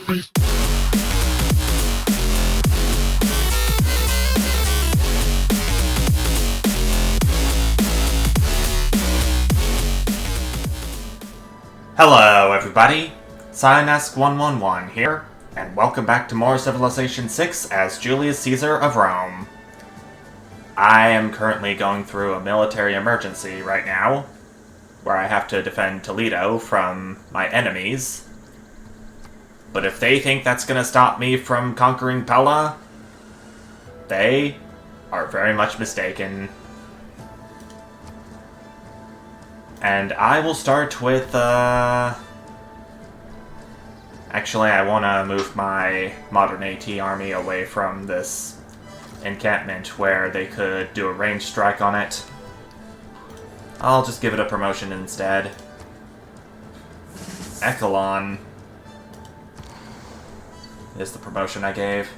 Hello everybody, Cyanesk111 here, and welcome back to more Civilization 6 as Julius Caesar of Rome. I am currently going through a military emergency right now, where I have to defend Toledo from my enemies. But if they think that's going to stop me from conquering Pella, they are very much mistaken. And I will start with, Actually, I want to move my modern AT army away from this encampment where they could do a ranged strike on it. I'll just give it a promotion instead. Echelon is the promotion I gave.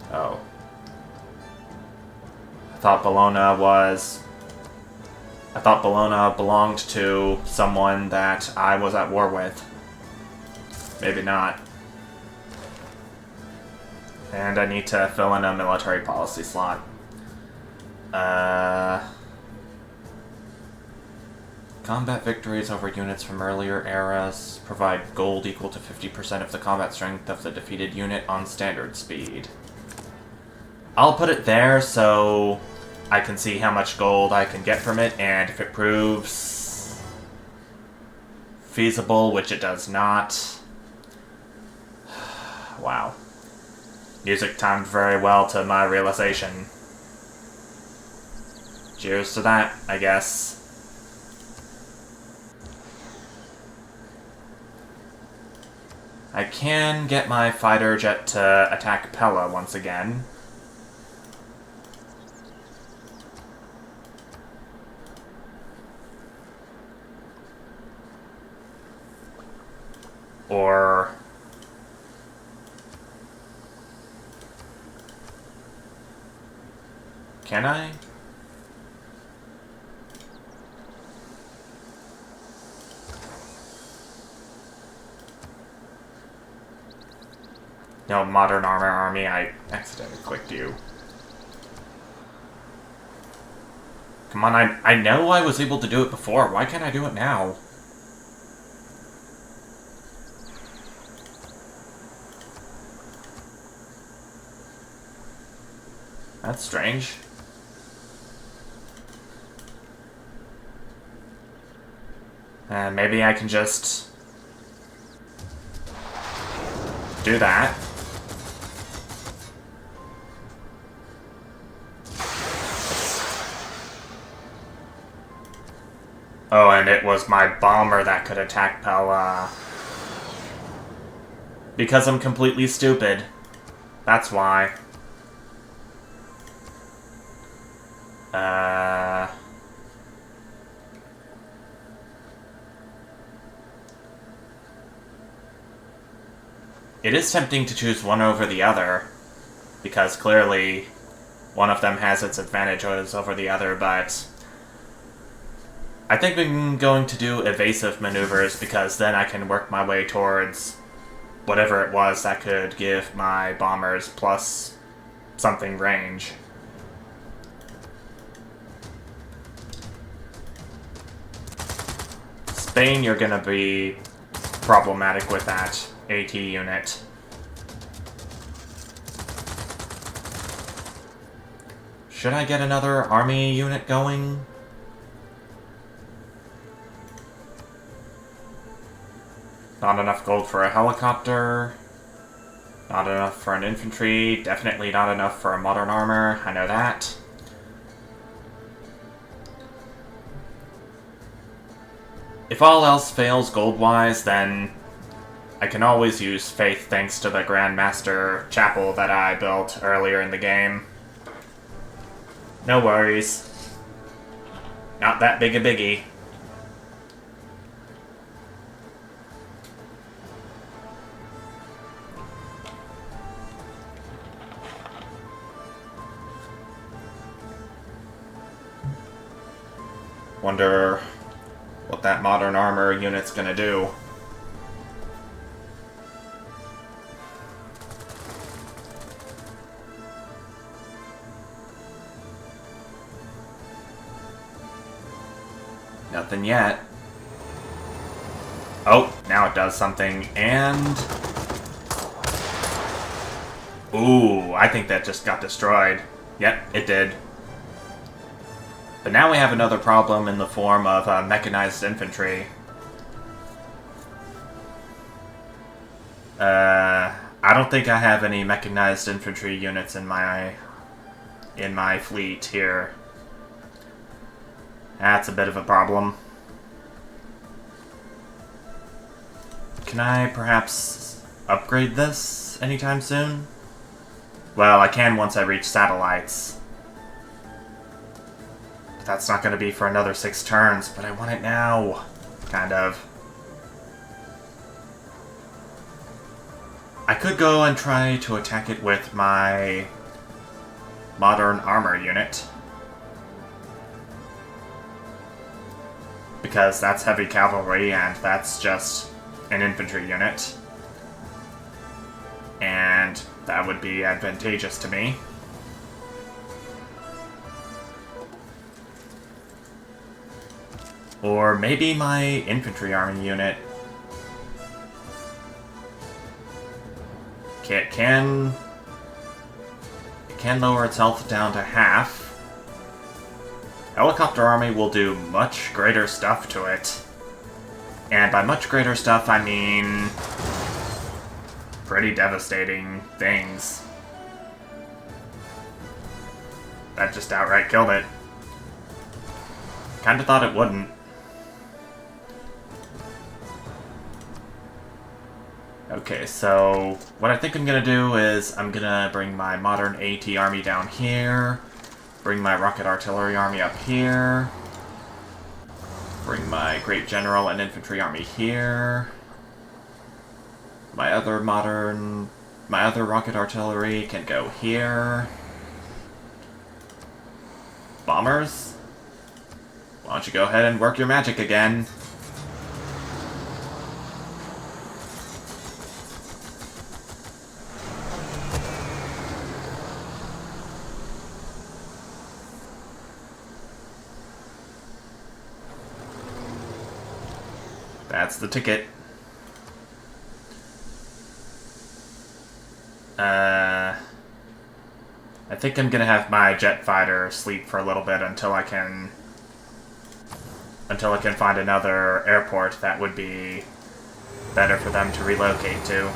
Oh. I thought Bologna belonged to someone that I was at war with. Maybe not. And I need to fill in a military policy slot. Combat victories over units from earlier eras provide gold equal to 50% of the combat strength of the defeated unit on standard speed. I'll put it there so I can see how much gold I can get from it, and if it proves feasible, which it does not. Wow. Music timed very well to my realization. Cheers to that, I guess. I can get my fighter jet to attack Pella once again. Or can I? No, modern armor army, I accidentally clicked you. Come on, I know I was able to do it before. Why can't I do it now? That's strange. Maybe I can just do that. Oh, and it was my bomber that could attack Pella. Because I'm completely stupid. That's why. It is tempting to choose one over the other, because clearly one of them has its advantages over the other, but I think I'm going to do evasive maneuvers because then I can work my way towards whatever it was that could give my bombers plus something range. Spain, you're gonna be problematic with that AT unit. Should I get another army unit going? Not enough gold for a helicopter. Not enough for an infantry. Definitely not enough for a modern armor. I know that. If all else fails gold-wise, then I can always use faith thanks to the Grandmaster Chapel that I built earlier in the game. No worries. Not that big a biggie. Wonder what that modern armor unit's gonna do. Nothing yet. Oh, now it does something, and... Ooh, I think that just got destroyed. Yep, it did. But now we have another problem in the form of mechanized infantry. I don't think I have any mechanized infantry units in my fleet here. That's a bit of a problem. Can I perhaps upgrade this anytime soon? Well, I can once I reach satellites. But that's not going to be for another 6 turns, but I want it now. Kind of. I could go and try to attack it with my modern armor unit. Because that's heavy cavalry and that's just an infantry unit. And that would be advantageous to me. Or maybe my infantry army unit can lower its health down to half. Helicopter army will do much greater stuff to it. And by much greater stuff, I mean pretty devastating things. That just outright killed it. Kinda thought it wouldn't. Okay, so what I think I'm gonna do is I'm gonna bring my modern AT army down here, bring my rocket artillery army up here, bring my great general and infantry army here, my other rocket artillery can go here. Bombers? Why don't you go ahead and work your magic again? That's the ticket. I think I'm gonna have my jet fighter sleep for a little bit until I can find another airport that would be better for them to relocate to.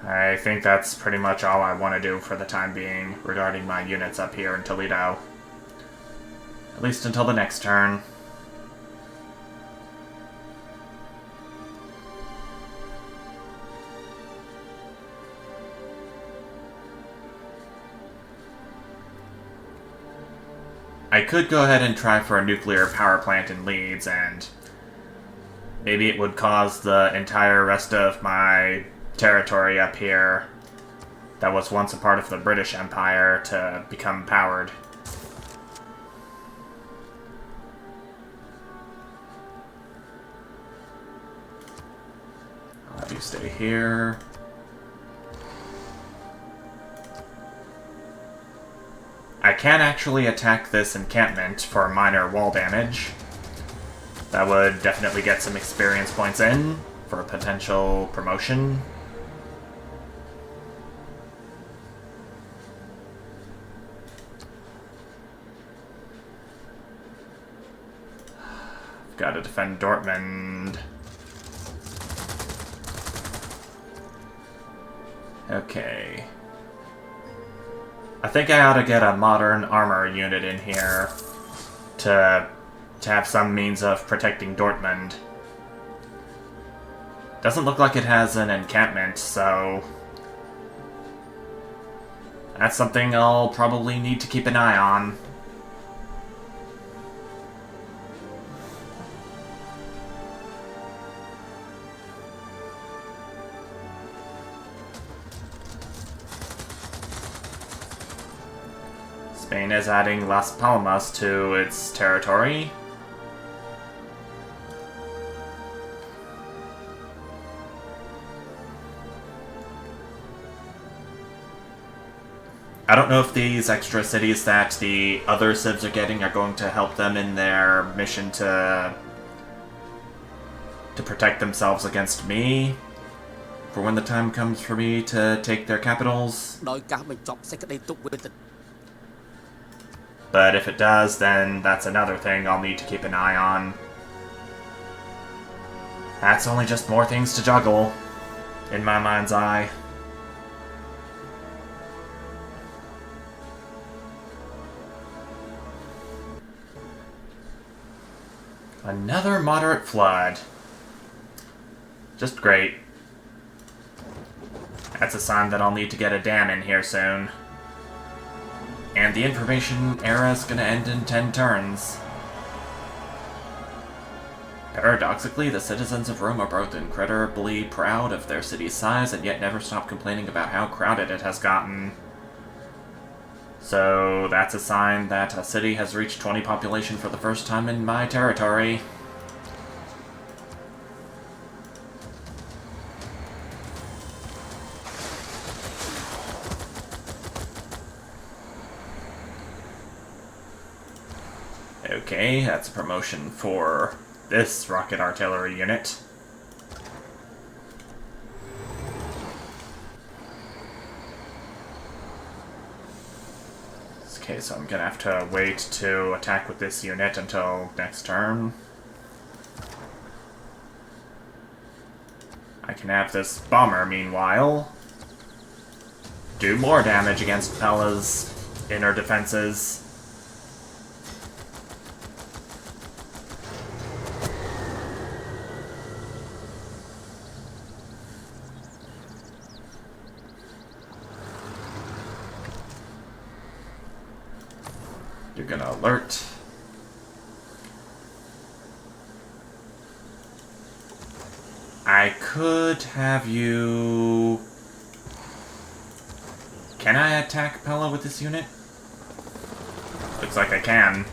I think that's pretty much all I want to do for the time being regarding my units up here in Toledo. At least until the next turn. I could go ahead and try for a nuclear power plant in Leeds, and maybe it would cause the entire rest of my territory up here that was once a part of the British Empire to become powered. I'll have you stay here. I can actually attack this encampment for minor wall damage. That would definitely get some experience points in for a potential promotion. Gotta defend Dortmund. Okay. I think I ought to get a modern armor unit in here to have some means of protecting Dortmund. Doesn't look like it has an encampment, so that's something I'll probably need to keep an eye on. Spain is adding Las Palmas to its territory. I don't know if these extra cities that the other civs are getting are going to help them in their mission to protect themselves against me, for when the time comes for me to take their capitals. But if it does, then that's another thing I'll need to keep an eye on. That's only just more things to juggle, in my mind's eye. Another moderate flood. Just great. That's a sign that I'll need to get a dam in here soon. And the information era is gonna end in 10 turns. Paradoxically, the citizens of Rome are both incredibly proud of their city's size and yet never stop complaining about how crowded it has gotten. So that's a sign that a city has reached 20 population for the first time in my territory. Okay, that's a promotion for this rocket artillery unit. Okay, so I'm gonna have to wait to attack with this unit until next turn. I can have this bomber, meanwhile, do more damage against Pella's inner defenses. You're gonna alert. I could have you... Can I attack Pella with this unit? Looks like I can,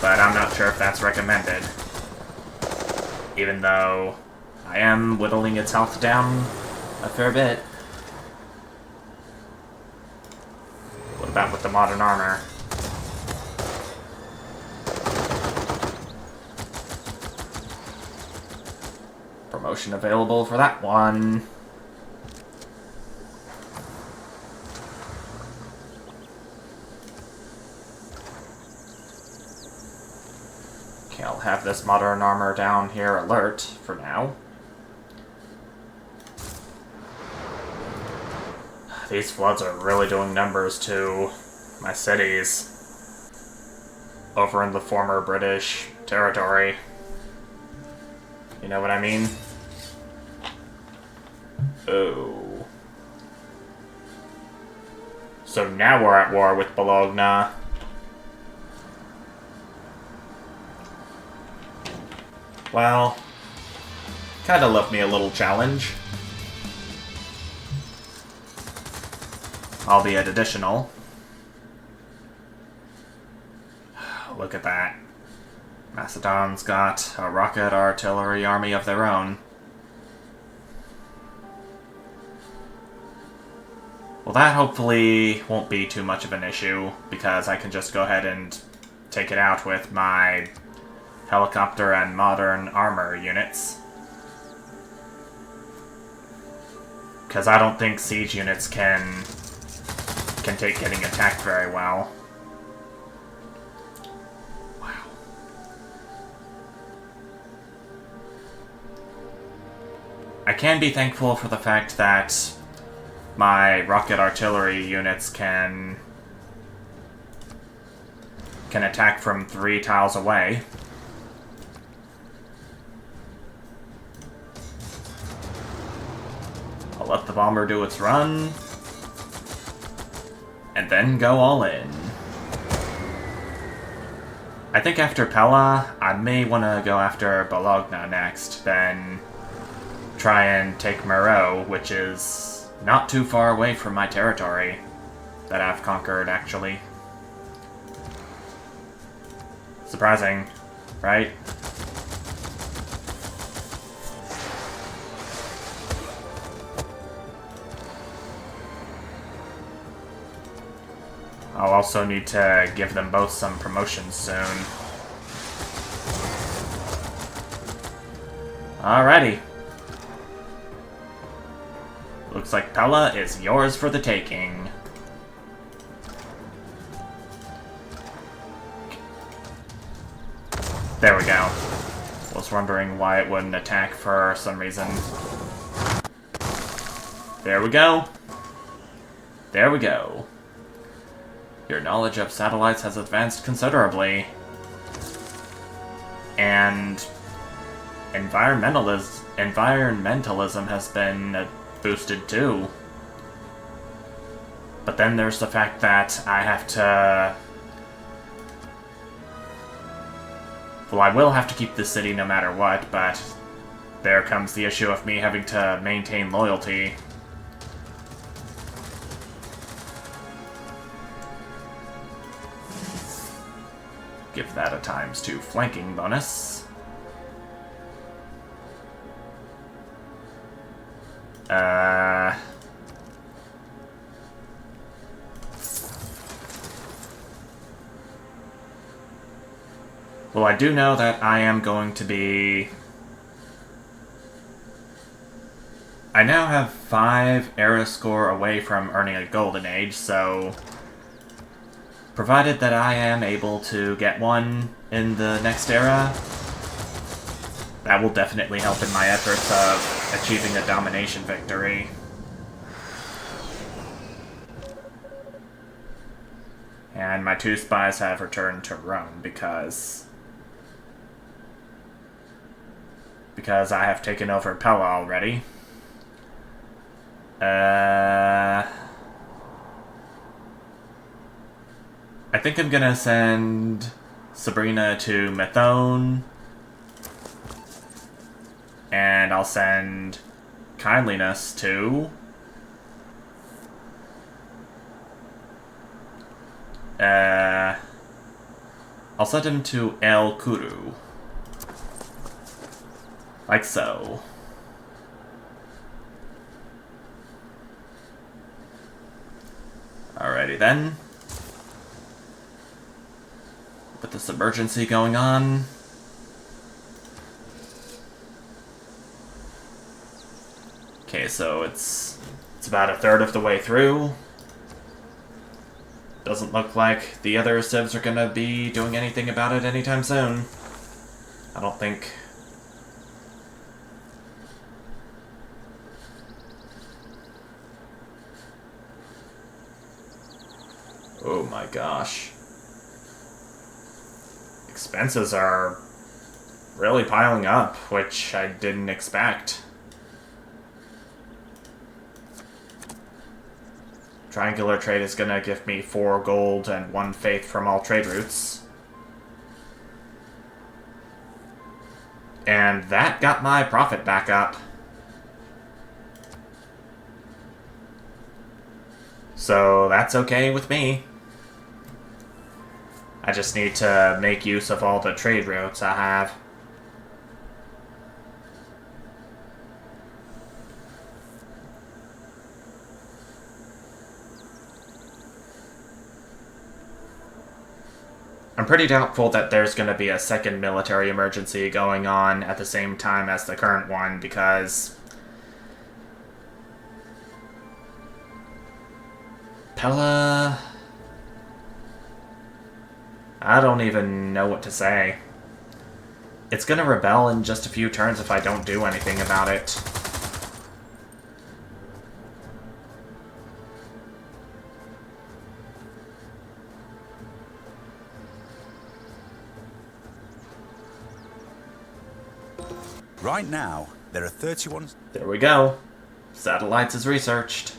but I'm not sure if that's recommended. Even though I am whittling its health down a fair bit. What about with the modern armor? Promotion available for that one. Okay, I'll have this modern armor down here alert for now. These floods are really doing numbers to my cities over in the former British territory. You know what I mean? Oh. So now we're at war with Bologna. Well, kinda left me a little challenge. Albeit additional. Look at that. Macedon's got a rocket artillery army of their own. Well, that hopefully won't be too much of an issue, because I can just go ahead and take it out with my helicopter and modern armor units. Because I don't think siege units can take getting attacked very well. I can be thankful for the fact that my rocket artillery units can attack from 3 tiles away. I'll let the bomber do its run, and then go all in. I think after Pella, I may want to go after Bologna next, then try and take Moreau, which is not too far away from my territory that I've conquered, actually. Surprising, right? I'll also need to give them both some promotions soon. Alrighty. Looks like Pella is yours for the taking. There we go. Was wondering why it wouldn't attack for some reason. There we go. There we go. Your knowledge of satellites has advanced considerably. And environmentalism has been boosted too. But then there's the fact that I have to... Well, I will have to keep this city no matter what, but there comes the issue of me having to maintain loyalty. Give that a ×2 flanking bonus. Well, I do know that I am going to be... I now have 5 era score away from earning a golden age, so... Provided that I am able to get one in the next era, that will definitely help in my efforts of achieving a domination victory. And my 2 spies have returned to Rome because I have taken over Pella already. I think I'm gonna send Sabrina to Methone. And I'll send Kindliness to... I'll send him to El Kuru. Like so. Alrighty then. With this emergency going on. Okay, so it's about 1/3 of the way through. Doesn't look like the other civs are gonna be doing anything about it anytime soon. I don't think. Oh my gosh. Expenses are really piling up, which I didn't expect. Triangular trade is gonna give me 4 gold and 1 faith from all trade routes. And that got my profit back up. So that's okay with me. I just need to make use of all the trade routes I have. I'm pretty doubtful that there's going to be a second military emergency going on at the same time as the current one, because Pella... I don't even know what to say. It's gonna rebel in just a few turns if I don't do anything about it. Right now, there are 31... There we go. Satellites is researched.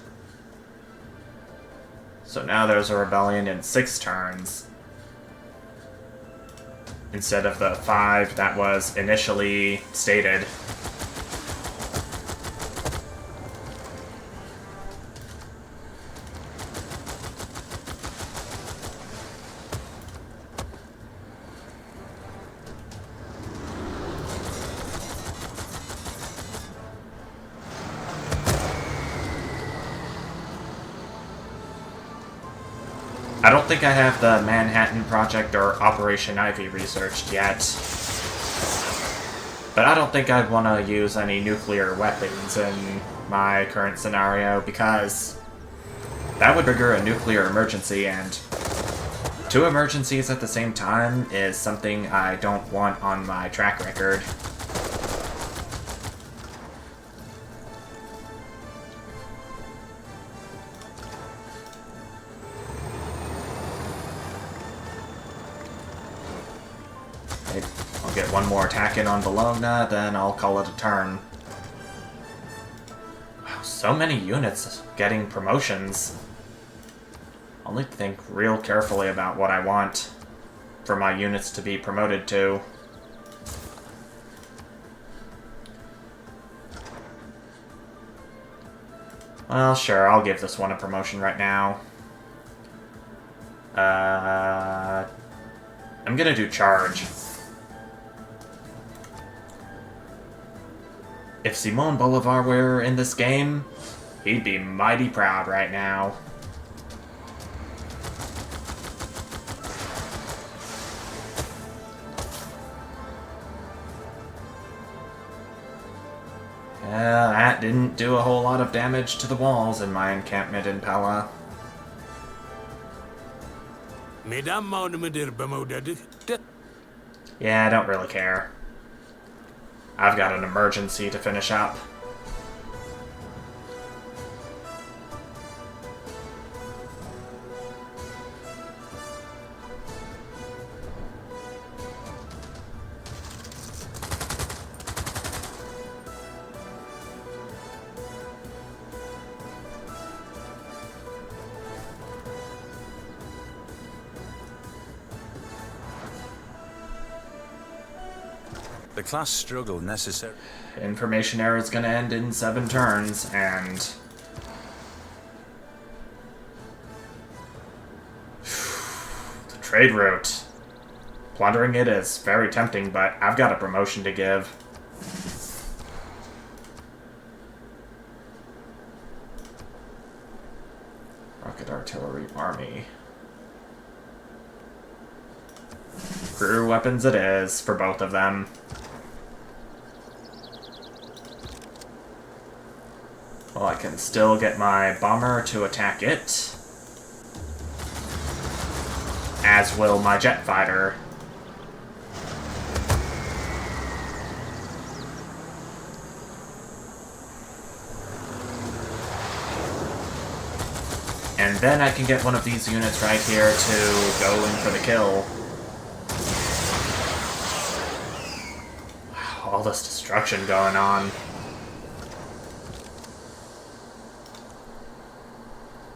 So now there's a rebellion in 6 turns. Instead of the 5 that was initially stated. I don't think I have the Manhattan Project or Operation Ivy researched yet. But I don't think I'd want to use any nuclear weapons in my current scenario, because that would trigger a nuclear emergency, and 2 emergencies at the same time is something I don't want on my track record. I'll get one more attack in on Bologna, then I'll call it a turn. Wow, so many units getting promotions. I'll need to think real carefully about what I want for my units to be promoted to. Well, sure, I'll give this one a promotion right now. I'm gonna do charge. If Simon Bolivar were in this game, he'd be mighty proud right now. That didn't do a whole lot of damage to the walls in my encampment in Pella. Yeah, I don't really care. I've got an emergency to finish up. The class struggle necessary. Information error is going to end in 7 turns, and the trade route. Plundering it is very tempting, but I've got a promotion to give. Rocket artillery army. Crew weapons it is for both of them. Well, I can still get my bomber to attack it, as will my jet fighter. And then I can get one of these units right here to go in for the kill. Wow, all this destruction going on.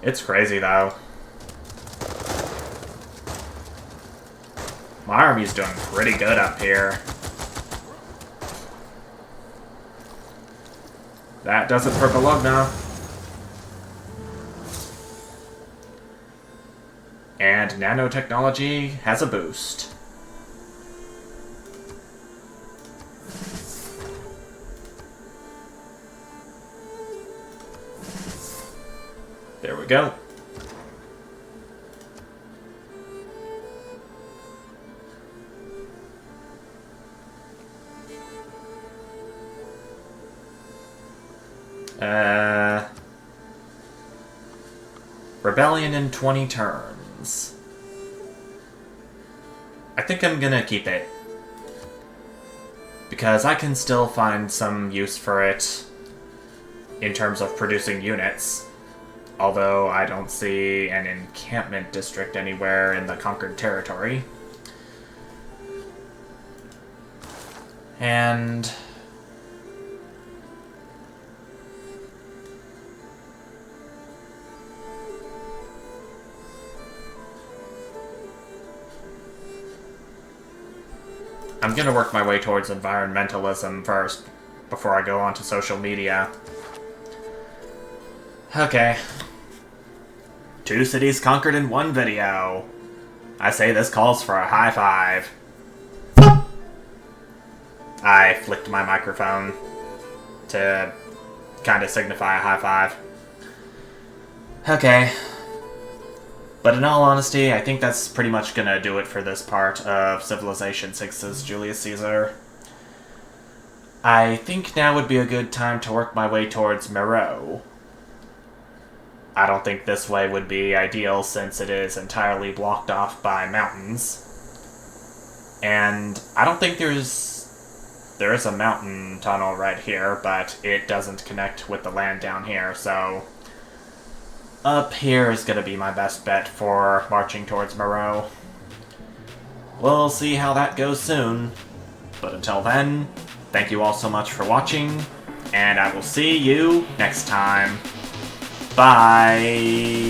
It's crazy, though. My army's doing pretty good up here. That does it for Bologna. And nanotechnology has a boost. There we go. Rebellion in 20 turns. I think I'm gonna keep it, because I can still find some use for it in terms of producing units. Although I don't see an encampment district anywhere in the conquered territory. And I'm gonna work my way towards environmentalism first, before I go onto social media. Okay. 2 cities conquered in 1 video. I say this calls for a high five. I flicked my microphone to kind of signify a high five. Okay. But in all honesty, I think that's pretty much gonna do it for this part of Civilization 6's Julius Caesar. I think now would be a good time to work my way towards Meroe. I don't think this way would be ideal since it is entirely blocked off by mountains. And I don't think there is a mountain tunnel right here, but it doesn't connect with the land down here, so up here is going to be my best bet for marching towards Meroe. We'll see how that goes soon, but until then, thank you all so much for watching, and I will see you next time. Bye!